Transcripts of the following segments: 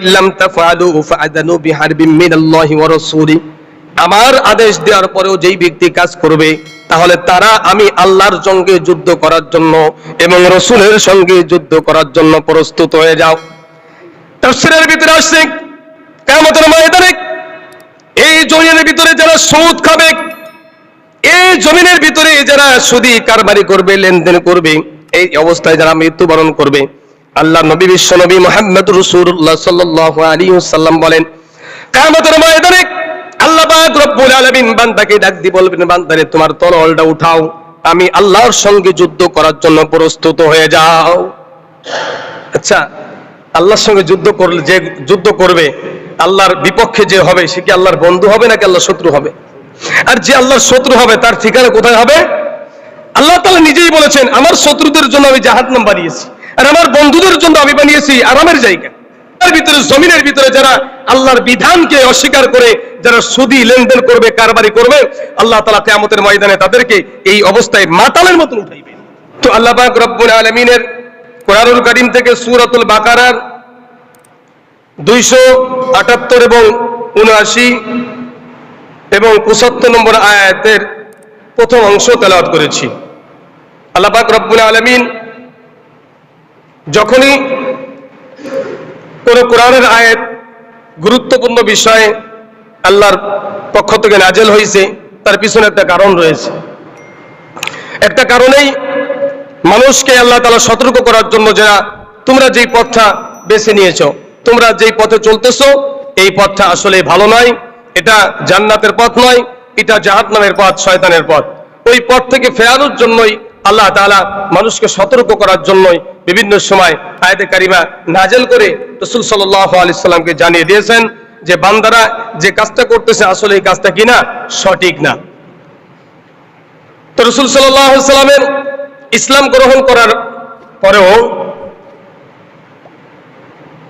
ইল্লাম তাফআলু ফাআযানু বিহারবিম মিনাল্লাহি ওয়া রাসূলি। আমার আদেশ দেওয়ার পরেও যেই ব্যক্তি কাজ করবে তাহলে তারা আমি আল্লাহর সঙ্গে যুদ্ধ করার জন্য এবং রাসূলের সঙ্গে যুদ্ধ করার জন্য প্রস্তুত হয়ে যাও। তাফসীরের ভিতরে আসছে কিয়ামতের ময়দানে এই জমিনের ভিতরে যারা সুদ খাবে, এই জমিনের ভিতরে যারা সুদী কারবারি করবে, লেনদেন করবে, এই অবস্থায় যারা মৃত্যুবরণ করবে, আল্লাহ নবী বিশ্ব নবী মুহাম্মদুর রাসূলুল্লাহ সাল্লাল্লাহু আলাইহি ওয়াসাল্লাম বলেন কিয়ামতের ময়দানে আল্লাহ পাক রব্বুল আলামিন বান্দাকে ডাক দিয়ে বলবেন, বান্দারে তোমার তলোয়ারটা উঠাও, আমি আল্লাহর সঙ্গে যুদ্ধ করার জন্য প্রস্তুত হয়ে যাও। আচ্ছা, আল্লাহর সঙ্গে যুদ্ধ করলে, যে যুদ্ধ করবে আল্লাহর বিপক্ষে যে হবে সে কি আল্লাহর বন্ধু হবে নাকি আল্লাহর শত্রু হবে? আর যে আল্লাহর শত্রু হবে তার ঠিকানা কোথায় হবে? আল্লাহ তাআলা নিজেই বলেছেন, আমার শত্রুদের জন্য আমি জাহান্নাম বানিয়েছি আর আমার বন্ধুদের জন্য আমি বানিয়েছি আরামের জায়গা। তার ভিতরে জমিনের ভিতরে যারা আল্লাহর বিধানকে অস্বীকার করে যারা সুদী লেনদেন করবে, কারবারি করবে, আল্লাহ তাআলা কিয়ামতের ময়দানে তাদেরকে এই অবস্থায় মাতালের মতন উঠাইবে। তো আল্লাহ পাক রব্বুল আলামিনের কোরআনুল কারীম থেকে সূরাতুল বাকারার 278 এবং 79 এবং 75 নম্বর আয়াতের প্রথম অংশ তেলাওয়াত করেছি। আল্লাহ পাক রব্বুল আলামিন যখনই কোন কোরআনের আয়াত গুরুত্বপূর্ণ বিষয়ে আল্লাহর পক্ষ থেকে নাজেল হয়েছে, তার পিছনে একটা কারণ রয়েছে। একটা কারণেই মানুষকে আল্লাহ তাআলা সতর্ক করার জন্য, যারা তোমরা যেই পথটা বেছে নিয়েছো, তোমরা যেই পথে চলতেছো, এই পথটা আসলে ভালো নয়, এটা জান্নাতের পথ নয়, এটা জাহান্নামের পথ, শয়তানের পথ। ওই পথ থেকে ফেরানোর জন্যই আল্লাহ তাআলা মানুষকে সতর্ক করার জন্যই বিভিন্ন সময় আয়াতে কারিমা নাজেল করে রাসূল সাল্লাল্লাহু আলাইহি সাল্লামকে জানিয়ে দিয়েছেন যে বান্দারা যে কাজটা করতেছে আসলে এই কাজটা কিনা সঠিক না। তো রাসূল সাল্লাল্লাহু আলাইহি সাল্লামের ইসলাম গ্রহণ করার পরেও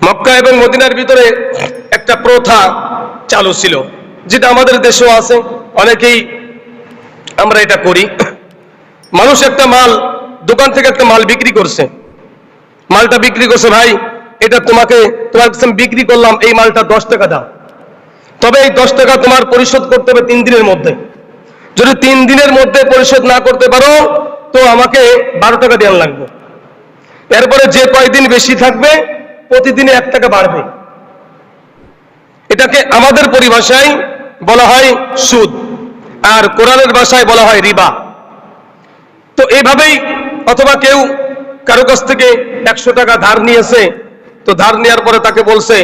মক্কা এবং মদিনার ভিতরে একটা প্রথা চালু ছিল, যেটা আমাদের দেশেও আছে, অনেকেই আমরা এটা করি। মানুষ একটা মাল, দোকান থেকে একটা মাল বিক্রি করছে, মালটা বিক্রি করছে, ভাই এটা তোমার কাছে বিক্রি করলাম, এই মালটা 10 টাকা দাও, তবে এই 10 টাকা তোমার পরিশোধ করতে হবে 3 দিনের মধ্যে। যদি 3 দিনের মধ্যে পরিশোধ না করতে পারো তো আমাকে 12 টাকা দেওয়া লাগবে। এরপরে যে কয়দিন বেশি থাকবে প্রতিদিনে 1 টাকা বাড়বে। এটাকে আমাদের পরিভাষায় বলা হয় সুদ, আর কোরআনের ভাষায় বলা হয় রিবা। তো এইভাবেই, অথবা কেউ কারো কাছ থেকে 100 টাকা ধার নিয়েছে, তো ধার নেওয়ার পরে তাকে বলছে